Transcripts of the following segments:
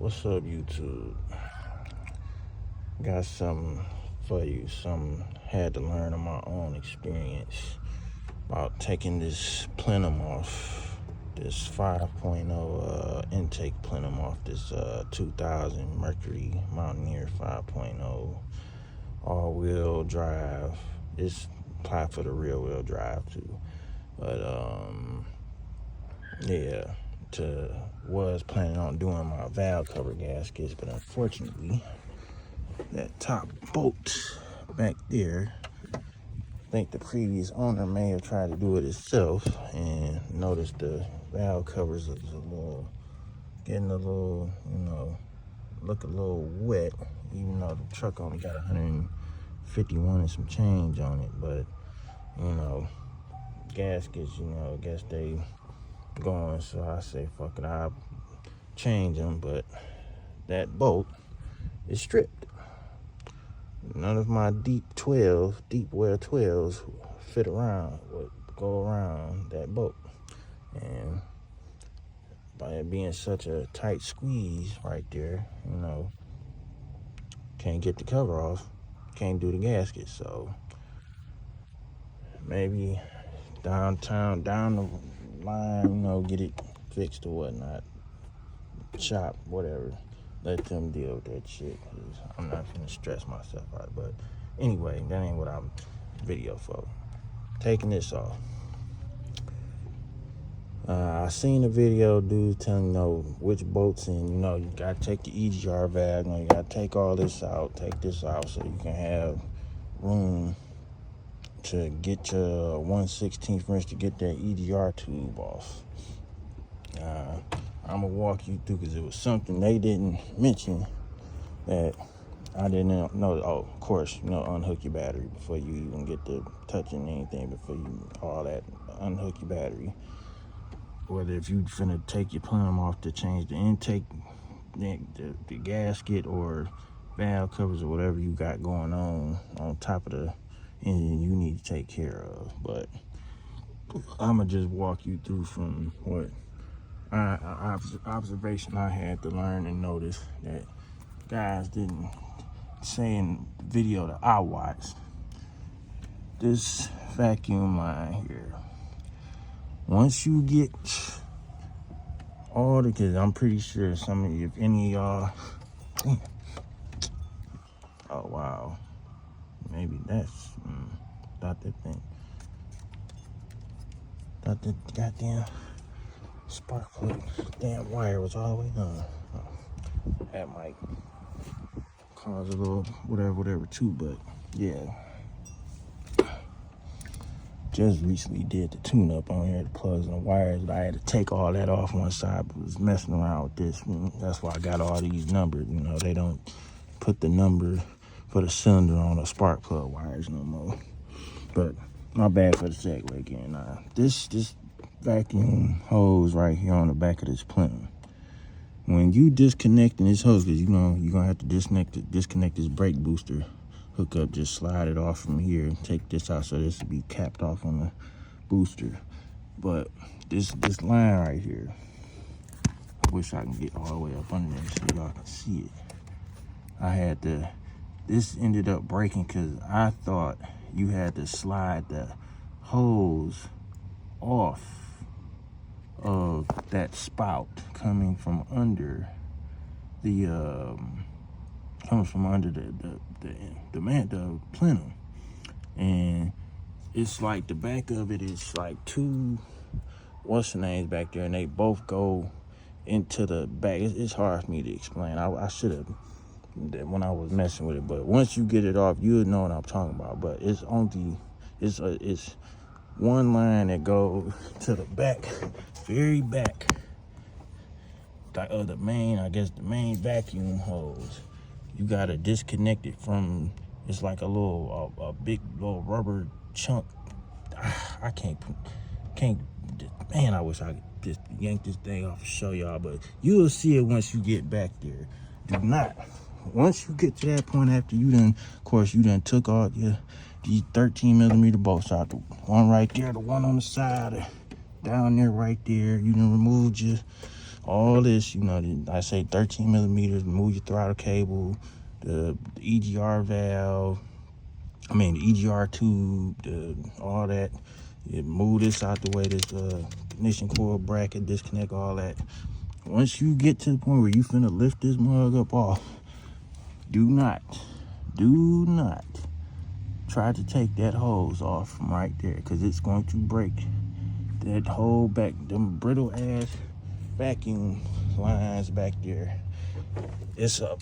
What's up, YouTube? Got something for you. Something had to learn on my own experience about taking this plenum off, this 5.0 intake plenum off this 2000 Mercury Mountaineer 5.0 all-wheel drive. It's applied for the rear-wheel drive too, but yeah. Was planning on doing my valve cover gaskets, but unfortunately that top bolt back there, I think the previous owner may have tried to do it himself and noticed the valve covers is getting a little, look a little wet, even though the truck only got 151 and some change on it. But gaskets, I guess they going, so I say fuck it, I'll change them. But that bolt is stripped. None of my deep wear 12s fit around, would go around that bolt. And by it being such a tight squeeze right there, can't get the cover off, can't do the gasket. So maybe down the line, get it fixed or whatnot, shop, whatever, let them deal with that shit, because I'm not gonna stress myself out. But anyway, that ain't what I'm video for. Taking this off, I seen a video dude telling which bolts in, you gotta take the EGR valve, you gotta take all this out, take this out, so you can have room to get your 1/16 inch to get that EGR tube off. I'm gonna walk you through, because it was something they didn't mention that I didn't know. Oh, of course, unhook your battery before you even get to touching anything. Before you all that, unhook your battery. Whether if you finna take your plenum off to change the intake, the gasket, or valve covers, or whatever you got going on top of the engine, you need to take care of. But I'm gonna just walk you through from what observation I had to learn and notice that guys didn't say in the video that I watched. This vacuum line here, once you get all the, because I'm pretty sure some of you, if any of y'all, oh wow, maybe that's thought the goddamn spark plug damn wire was all the way done. That might cause a little whatever too. But yeah, just recently did the tune up on here, the plugs and the wires, but I had to take all that off one side. But was messing around with this, that's why I got all these numbered. They don't put the number for the cylinder on the spark plug wires no more. But my bad for the segue again. This vacuum hose right here on the back of this plenum, when you disconnecting this hose, because you're gonna have to disconnect this brake booster hookup, just slide it off from here and take this out, so this will be capped off on the booster. But this line right here, I wish I can get all the way up under there so y'all can see it. This ended up breaking because I thought you had to slide the hose off of that spout coming from under the plenum, and it's like the back of it is like two what's the names back there, and they both go into the back. It's hard for me to explain. I should have when I was messing with it, but once you get it off, you'll know what I'm talking about. But it's one line that goes to the back, very back, the main vacuum hose. You gotta disconnect it from. It's like a big little rubber chunk. I can't. Man, I wish I could just yank this thing off and show y'all, but you'll see it once you get back there. Do not. Once you get to that point, after you done took all these 13mm bolts out, the one right there, the one on the side, down there right there, you done removed your all this, I say 13 millimeters, move your throttle cable, the EGR valve, the EGR tube, all that. You move this out the way, this ignition coil bracket, disconnect all that. Once you get to the point where you finna lift this mug up off, do not try to take that hose off from right there, because it's going to break that whole back, them brittle ass vacuum lines back there. It's a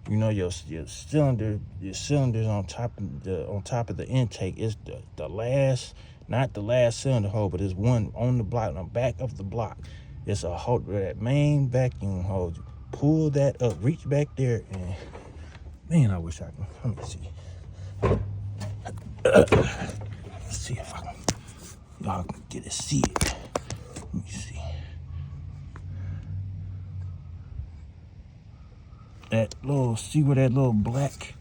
your cylinders on top of the intake is the last, not the last cylinder hole, but it's one on the block, on the back of the block. It's a hole, that main vacuum hose. Pull that up, reach back there, and man, I wish I could. Let me see. Let's see if y'all can get to see it. Let me see. See where that little black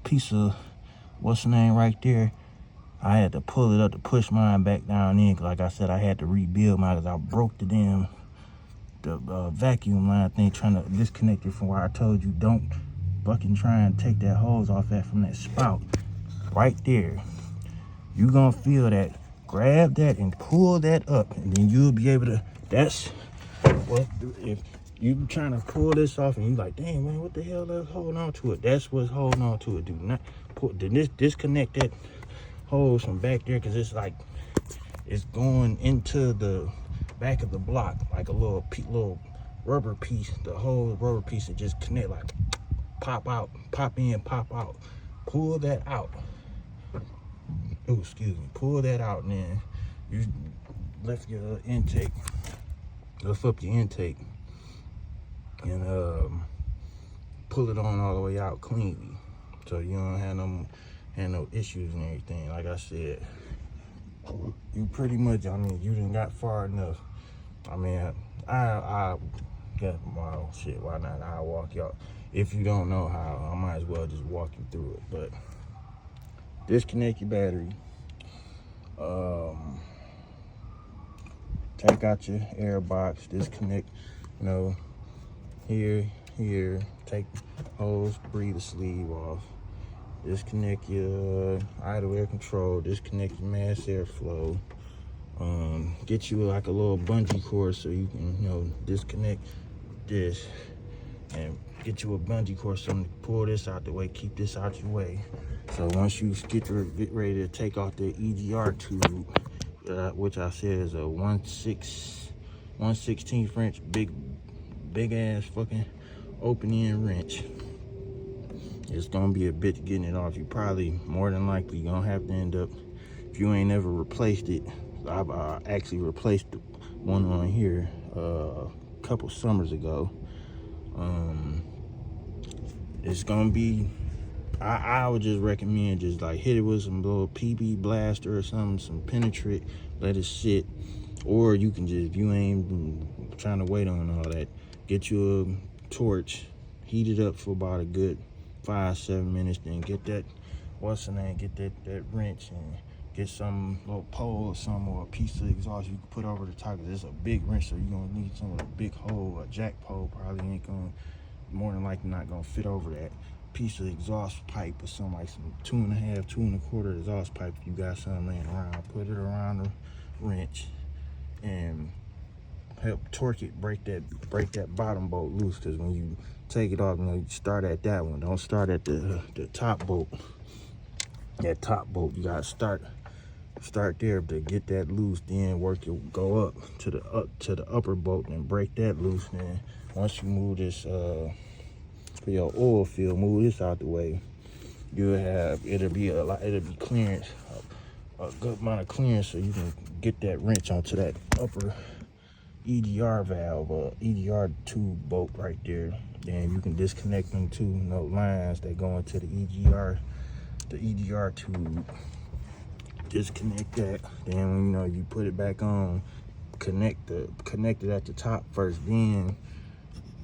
piece of, what's the name right there? I had to pull it up to push mine back down in, because like I said, I had to rebuild mine, because I broke the vacuum line thing trying to disconnect it from where I told you don't fucking try and take that hose off from that spout. Right there. You gonna feel that. Grab that and pull that up, and then you'll be able to, if you trying to pull this off and you like, damn man, what the hell is holding on to it? That's what's holding on to it. Do not disconnect that hose from back there, because it's going into the back of the block like a little rubber piece. The whole rubber piece that just connect, like pop out, pop in, pop out. Pull that out. Oh, excuse me. Pull that out, and then you lift your intake. Lift up your intake and pull it on all the way out cleanly, so you don't have no issues and everything. Like I said, you pretty much, you done got far enough. I got my own shit. Why not? I'll walk y'all. If you don't know how, I might as well just walk you through it. But disconnect your battery. Take out your air box. Disconnect, here. Take hose, breather sleeve off. Disconnect your idle air control. Disconnect your mass airflow. Get you like a little bungee cord so you can, disconnect this, and get you a bungee cord so you can pull this out the way, keep this out your way. So once you get ready to take off the EGR tube, which I said is a 1/16 wrench, big ass fucking open end wrench. It's gonna be a bitch getting it off. You probably, more than likely, gonna have to end up, if you ain't ever replaced it. I've actually replaced one on here a couple summers ago. It's gonna be, I would just recommend just like hit it with some little PB blaster or something, some penetrate, let it sit. Or you can just, if you ain't trying to wait on all that, get you a torch, heat it up for about a good 5-7 minutes, then get that, get that wrench and get some little pole or something, or a piece of exhaust you can put over the top, because it's a big wrench, so you're gonna need some with a big hole. A jack pole probably ain't gonna, more than likely not gonna fit over that piece of exhaust pipe, or something like some 2.5, 2.25 exhaust pipe. If you got something laying around, put it around the wrench and help torque it, break that bottom bolt loose, because when you take it off, you start at that one. Don't start at the top bolt. That top bolt, you gotta start there to get that loose, then go up to the upper bolt and break that loose. Then once you move this for your oil fill, move this out the way, it'll be clearance, a good amount of clearance, so you can get that wrench onto that upper EGR valve or EGR tube bolt right there. Then you can disconnect them two lines that go into the EGR tube. Disconnect that. Then you put it back on, connect it at the top first, then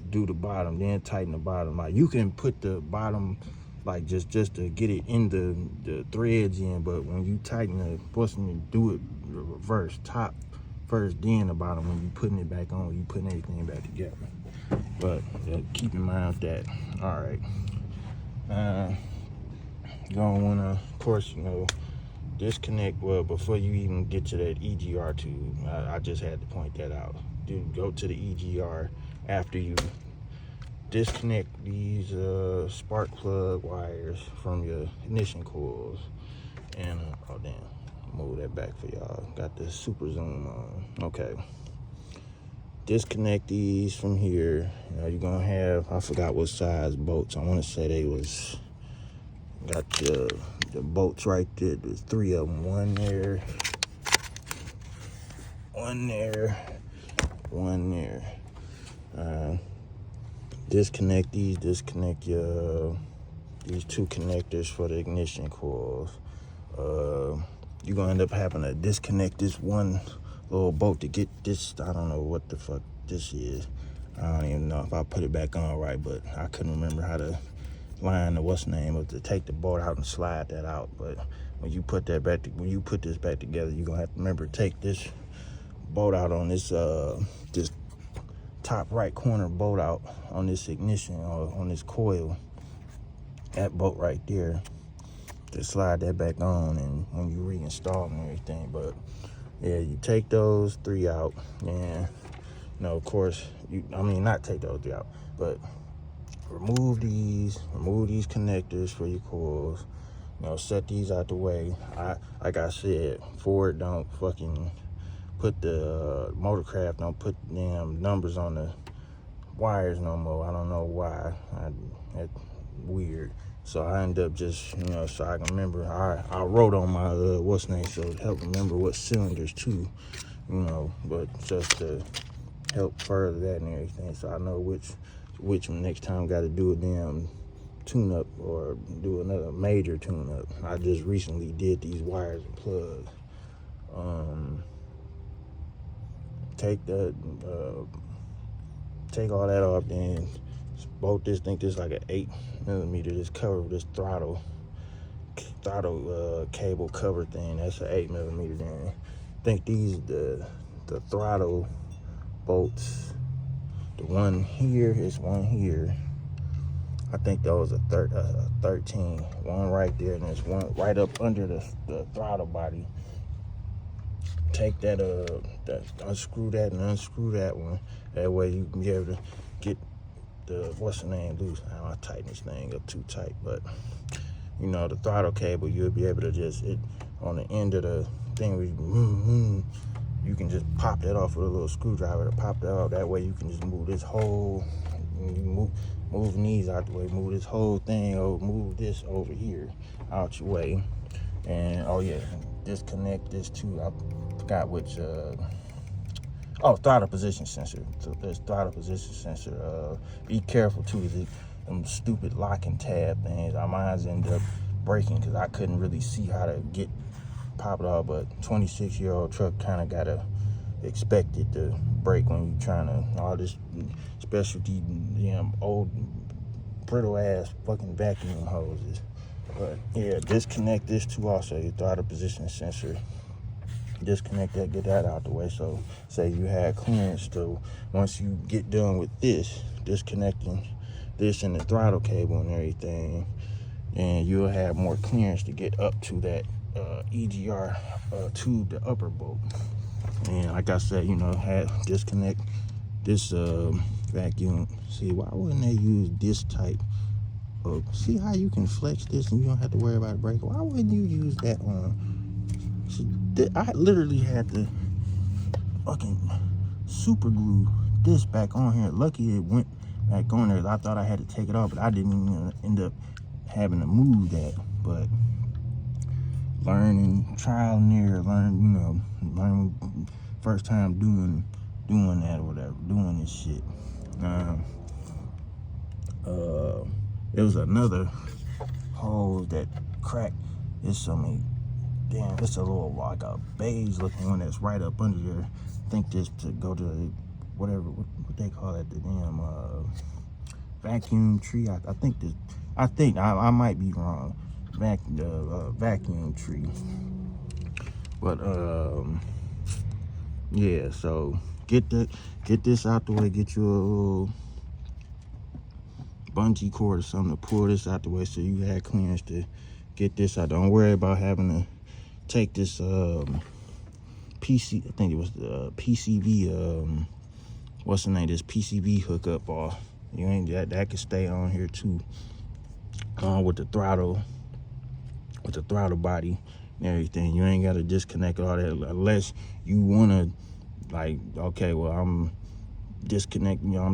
do the bottom, then tighten the bottom. Like, you can put the bottom like just to get it in the threads in. But when you tighten the busting and do it reverse, top first, then the bottom, when you putting it back on, you putting everything back together. But keep in mind that. All right, you're gonna wanna, of course, you know, disconnect. Well, before you even get to that EGR tube, I just had to point that out. Go to the EGR after you disconnect these spark plug wires from your ignition coils. And oh damn, move that back for y'all. Got the super zoom on. Okay, disconnect these from here. Now you're gonna have, I forgot what size bolts. I want to say they was, got the bolts right there. There's 3 of them. One there, one there, one there. Disconnect these. Disconnect your these 2 connectors for the ignition coils. You're gonna end up having to disconnect this one little bolt to get this. I don't know what the fuck this is. I don't even know if I put it back on right, but I couldn't remember how to line the what's name of to take the bolt out and slide that out. But when you put that back, when you put this back together, you're gonna have to remember to take this bolt out on this this top right corner bolt out on this ignition or on this coil. That bolt right there, to slide that back on, and when you reinstall and everything. But yeah, you take those 3 out, and you know, of course, I mean, not take those 3 out, but remove these connectors for your coils. You know, set these out the way. Like I said, Ford don't fucking put the Motorcraft don't put damn numbers on the wires no more. I don't know why. That's weird. So I end up just, you know, so I can remember. I wrote on my what's name, so to help remember what cylinders too, you know. But just to help further that and everything, so I know which next time got to do a damn tune-up or do another major tune-up. I just recently did these wires and plugs. Take all that off, then bolt this. Think this like an 8mm. This cover, this throttle cable cover thing. That's an 8mm. Then think these the throttle bolts. The one here is one here. I think that was a 13. One right there, and there's one right up under the throttle body. Take that unscrew that and unscrew that one. That way you can be able to get the what's the name loose. Now I tighten this thing up too tight, but you know, the throttle cable, you'll be able to just on the end of the thing. You can just pop that off with a little screwdriver to pop that off. That way you can just move this whole, move these out the way, move this whole thing, or move this over here out your way. And oh yeah, disconnect this too. I forgot which, throttle position sensor. So there's throttle position sensor. Be careful too, them stupid locking tab things. Mine's ended up breaking because I couldn't really see how to pop it off, but 26-year-old truck kind of gotta expect it to break when you're trying to, all this specialty damn old brittle ass fucking vacuum hoses. But yeah, disconnect this too also, your throttle position sensor. Disconnect that, get that out the way. So say you had clearance, to once you get done with this, disconnecting this and the throttle cable and everything, and you'll have more clearance to get up to that EGR tube, the upper bolt. And like I said, you know, disconnect this vacuum. See, why wouldn't they use this type of, see how you can flex this and you don't have to worry about a break? Why wouldn't you use that one? See, I literally had to fucking super glue this back on here. Lucky it went back on there. I thought I had to take it off, but I didn't even end up having to move that. But learning, trial and error, learning first time doing that or whatever, doing this shit. There was another hose that cracked. It's something, damn, it's a little like a beige looking one that's right up under there. I think this to go to whatever, what they call it, the damn vacuum tree. I think I think I might be wrong. Vacuum tree. But yeah. So get this out the way. Get you a little bungee cord or something to pull this out the way, so you had clearance to get this out. Don't worry about having to take this PC. I think it was the PCV. What's the name? This PCV hookup off. You ain't that can stay on here too. With the throttle body and everything. You ain't got to disconnect all that unless you wanna, like, okay, well, I'm disconnecting. You know, I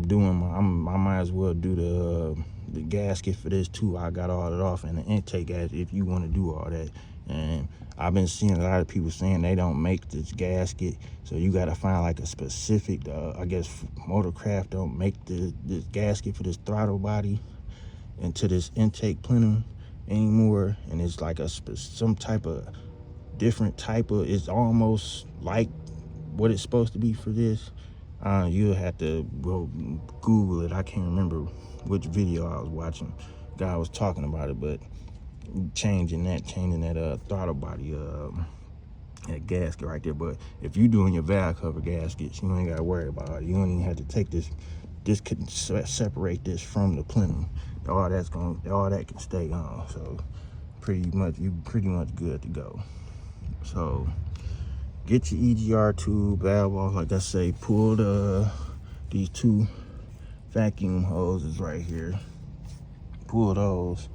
might as well do the gasket for this too. I got all it off, and the intake gasket if you want to do all that. And I've been seeing a lot of people saying they don't make this gasket, so you got to find like a specific. I guess Motorcraft don't make this gasket for this throttle body into this intake plenum anymore, and it's like some type of different type of. It's almost like what it's supposed to be for this. You'll have to go Google it. I can't remember which video I was watching. Guy was talking about it, but changing that throttle body that gasket right there. But if you're doing your valve cover gaskets, you ain't got to worry about it. You don't even have to take this can separate this from the plenum. All that can stay on. So you pretty much good to go. So get your EGR tube, valve off. Like I say, pull these two vacuum hoses right here. Pull those.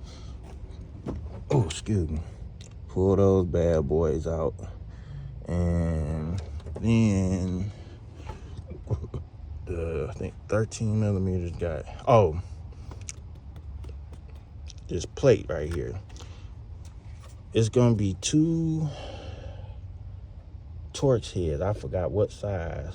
Oh, excuse me. Pull those bad boys out, and then I think 13 millimeters got. Oh, this plate right here. It's gonna be 2 Torx heads. I forgot what size.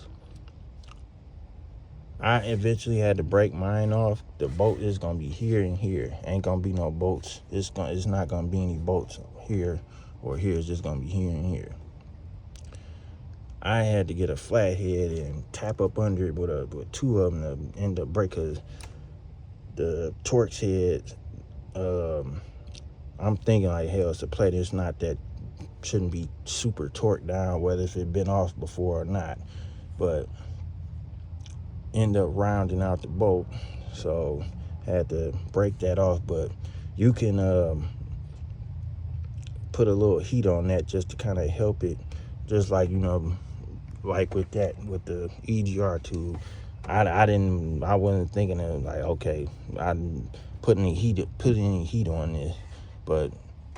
I eventually had to break mine off. The bolt is gonna be here and here. Ain't gonna be no bolts. It's not gonna be any bolts here or here. It's just gonna be here and here. I had to get a flathead and tap up under it with 2 of them to end up break, because the Torx heads. I'm thinking like, hell, it's a plate. It's not that. Shouldn't be super torqued down, whether if it been off before or not, but end up rounding out the bolt, so had to break that off. But you can put a little heat on that just to kind of help it, just like, you know, like with the EGR tube. I wasn't thinking of like, okay, I didn't put any heat on this, but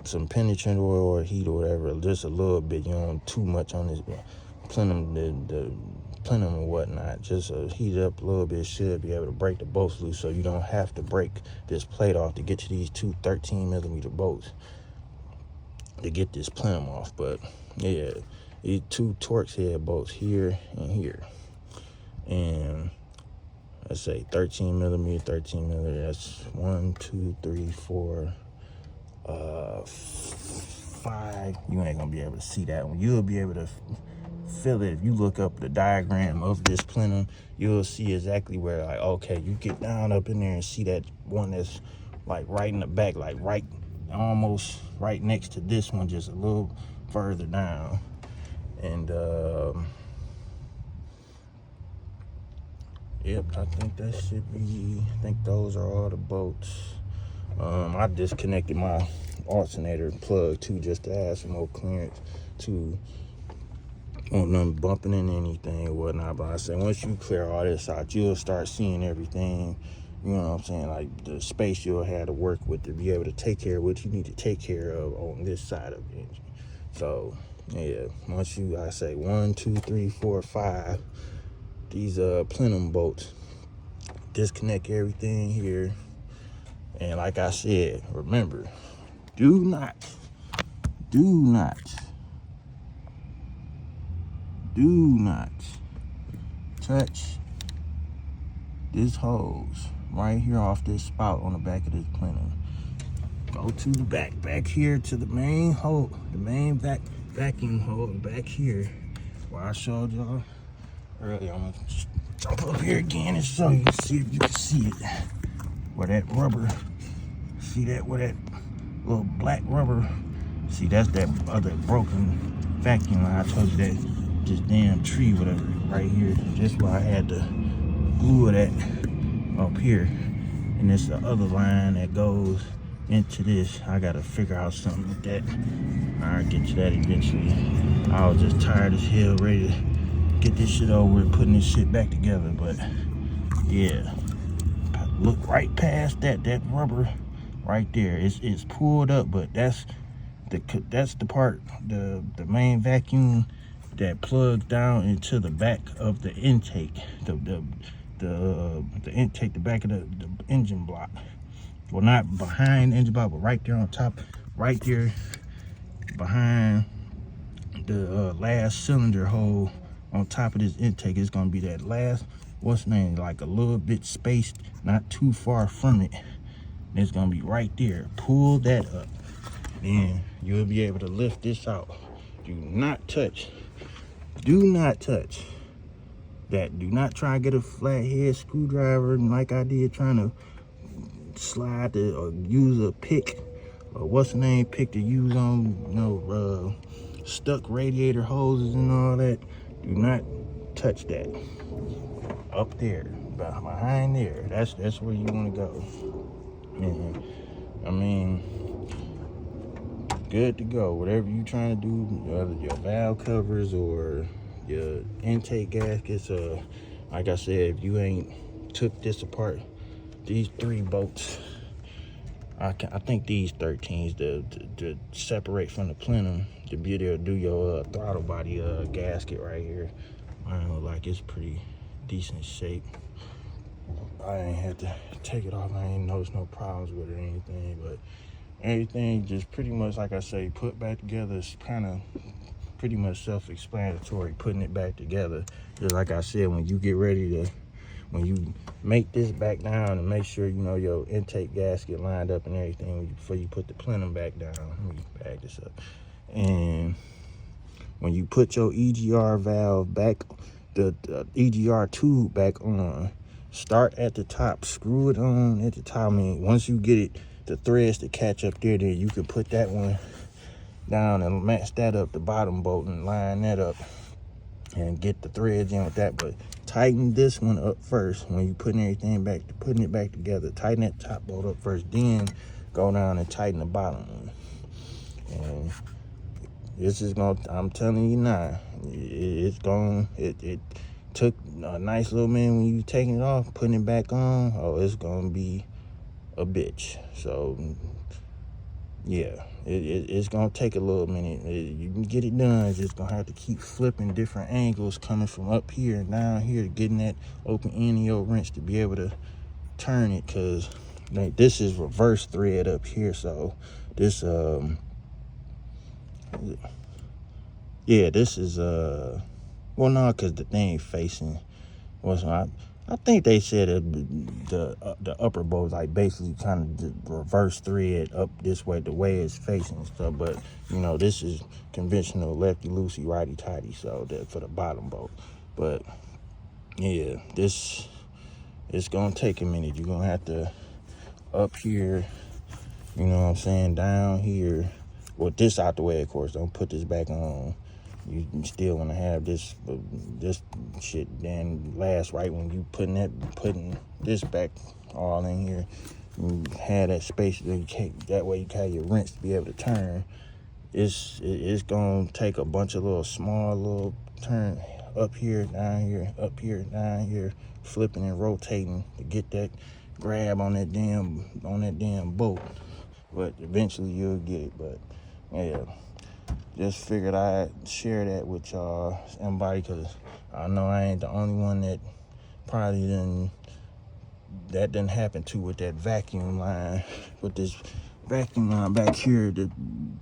some penetrant oil or heat or whatever, just a little bit. You don't want too much on this plenum, the plenum or whatnot. Just heat it up a little bit. Should be able to break the bolts loose, so you don't have to break this plate off to get to these 2 13 millimeter bolts to get this plenum off. But yeah, these 2 Torx head bolts here and here, and let's say 13 millimeter. That's 1, 2, 3, 4, 5. You ain't gonna be able to see that one. You'll be able to feel it if you look up the diagram of this plenum. You'll see exactly where, like, okay, you get down up in there and see that one that's like right in the back, like right almost right next to this one, just a little further down. And yep, I think that should be. I think those are all the bolts. I disconnected my alternator plug too, just to add some more clearance to want them bumping in anything or whatnot. But I said, once you clear all this out, you'll start seeing everything. You know what I'm saying? Like the space you'll have to work with to be able to take care of what you need to take care of on this side of the engine. So yeah, once I say 1, 2, 3, 4, 5, these plenum bolts, disconnect everything here. And like I said, remember, do not touch this hose right here off this spout on the back of this plenum. Go to the back here to the main hole, the main vacuum hole back here where I showed y'all earlier. I'm gonna jump up here again and show you, see if you can see it, where that rubber See that where that little black rubber? See, that's that other broken vacuum line. I told you that this damn tree, whatever, right here. That's why I had to glue it at up here. And it's the other line that goes into this. I gotta figure out something with that. I'll get to that eventually. I was just tired as hell, ready to get this shit over with, putting this shit back together. But yeah, look right past that rubber right there. It's pulled up, but that's the part, the main vacuum that plugs down into the back of the intake, the intake, the back of the engine block. Well, not behind the engine block, but right there on top, right there behind the last cylinder hole on top of this intake. Is gonna be that last, what's the name, like a little bit spaced, not too far from it. It's gonna be right there. Pull that up, then you'll be able to lift this out. Do not touch that. Do not try to get a flathead screwdriver like I did, trying to slide or use a pick, or what's the name, pick to use on stuck radiator hoses and all that. Do not touch that. Up there, behind there, that's where you want to go. And I mean, good to go. Whatever you trying to do, whether your valve covers or your intake gaskets, like I said, if you ain't took this apart, these 3 bolts, I think these 13s to separate from the plenum, to be able to do your throttle body gasket right here. I know, like, it's pretty decent shape. I ain't had to take it off. I ain't noticed no problems with it or anything, but everything just pretty much, like I say, put back together. Is kind of pretty much self-explanatory, putting it back together. Just like I said, when you get ready to, when you make this back down and make sure, you know, your intake gasket lined up and everything before you put the plenum back down. Let me back this up. And when you put your EGR valve back, the EGR tube back on, start at the top, screw it on at the top. I mean, once you get it, the threads to catch up there, then you can put that one down and match that up, the bottom bolt, and line that up and get the threads in with that. But tighten this one up first when you putting everything back, putting it back together. Tighten that top bolt up first, then go down and tighten the bottom one. And this is gonna, I'm telling you now, it took a nice little minute when you taking it off, putting it back on. Oh, it's gonna be a bitch. So yeah, it's gonna take a little minute. You can get it done. It's just gonna have to keep flipping different angles, coming from up here and down here, getting that open end of your wrench to be able to turn it. Cause like, this is reverse thread up here, so this yeah, this is well, no, cause the thing facing was, I think they said the upper bolt, like, basically kind of reverse thread up this way, the way it's facing and stuff. But you know, this is conventional lefty loosey, righty tighty, so that for the bottom bolt. But yeah, this, it's gonna take a minute. You're gonna have to up here, you know what I'm saying, down here. With this out the way, of course. Don't put this back on. You still want to have this shit then last right when you putting this back all in here. You have that space that way you can have your wrench to be able to turn. It's gonna take a bunch of little small little turn up here, down here, up here, down here, flipping and rotating to get that grab on that damn bolt. But eventually you'll get it. But yeah, just figured I'd share that with y'all, somebody, because I know I ain't the only one that probably didn't happen to with that vacuum line. With this vacuum line back here, the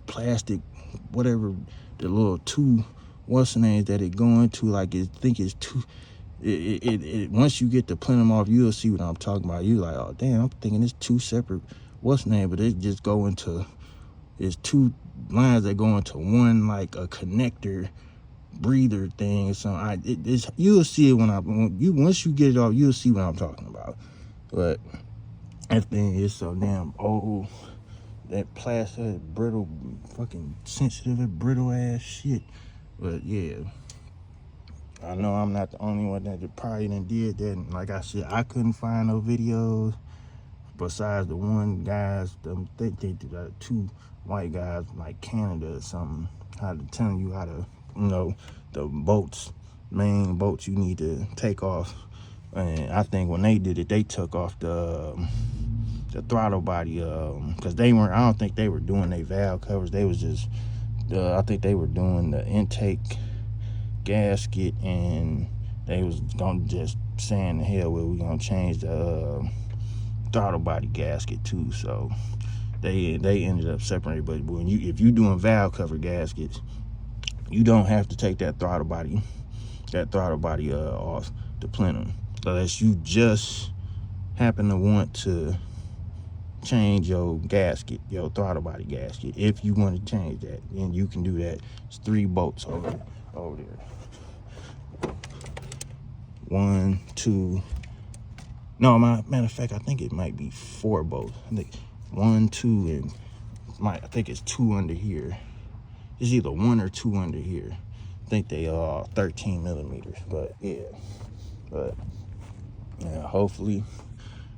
plastic, whatever, the little two, what's the name that it going to, like, I think it's two. Once you get the plenum off, you'll see what I'm talking about. You like, oh damn, I'm thinking it's two separate, what's the name, but it just go into, it's two lines that go into one, like a connector breather thing or something. You'll see it once you get it off, you'll see what I'm talking about. But That thing is so damn old. That plastic, brittle, fucking sensitive and brittle ass shit. But yeah, I know I'm not the only one that probably done did that. And like I said, I couldn't find no videos besides the one guys, they the two white guys like Canada or something, how to tell you how to, the main boats you need to take off. And I think when they did it, they took off the throttle body, because I don't think they were doing their valve covers. They was just, I think they were doing the intake gasket, and they was gonna just saying the hell well, we gonna change the throttle body gasket too. So they ended up separating. But if you doing valve cover gaskets, you don't have to take that throttle body off the plenum, unless you just happen to want to change your gasket, your throttle body gasket. If you want to change that, then you can do that. It's 3 bolts over there. 1, 2. No, matter of fact, I think it might be 4 bolts. I think 1, 2, and I think it's 2 under here. It's either 1 or 2 under here. I think they are 13 millimeters. But yeah, hopefully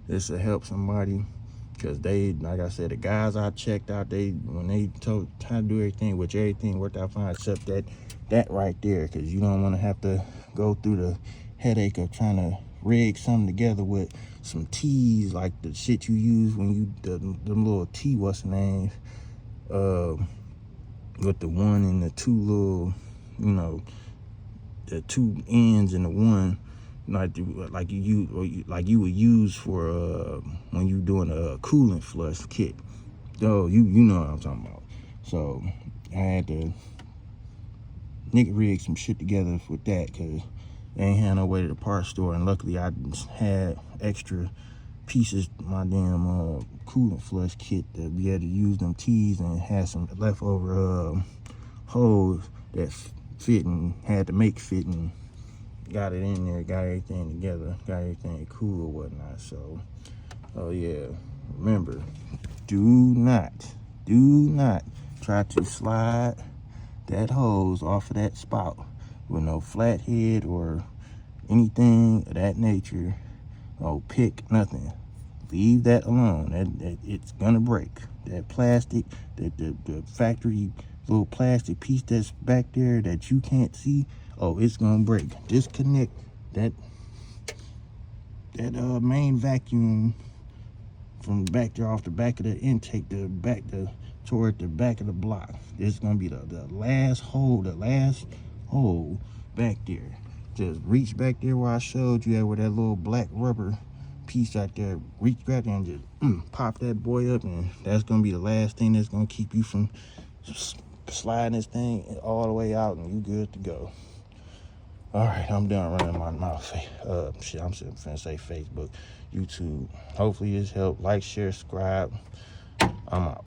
this will help somebody. Because like I said, the guys I checked out, when they told how to do everything, which everything worked out fine except that right there. Because you don't want to have to go through the headache of trying to rig something together with some T's, like the shit you use when you the little T, what's the name, with the 1 and the 2 little, the 2 ends and the 1, like you would use for when you doing a coolant flush kit. So you know what I'm talking about. So I had to rig some shit together with that, because they ain't had no way to the parts store, and luckily I had extra pieces, my damn coolant flush kit, to be able to use them T's, and had some leftover holes that fit and had to make fit, and got it in there, got everything together, got everything cool or whatnot. So, oh yeah, remember, do not try to slide that hose off of that spout with no flathead or anything of that nature. Oh, pick nothing. Leave that alone. It's gonna break. That plastic, the factory little plastic piece that's back there that you can't see, oh, it's gonna break. Disconnect that main vacuum from back there off the back of the intake, toward the back of the block. This is gonna be the last hole back there. Just reach back there where I showed you at, where that little black rubber piece right there. Reach back there and just pop that boy up, and that's gonna be the last thing that's gonna keep you from sliding this thing all the way out, and you good to go. All right, I'm done running my mouth. I'm finna say Facebook, YouTube. Hopefully this helped. Like, share, subscribe. I'm out.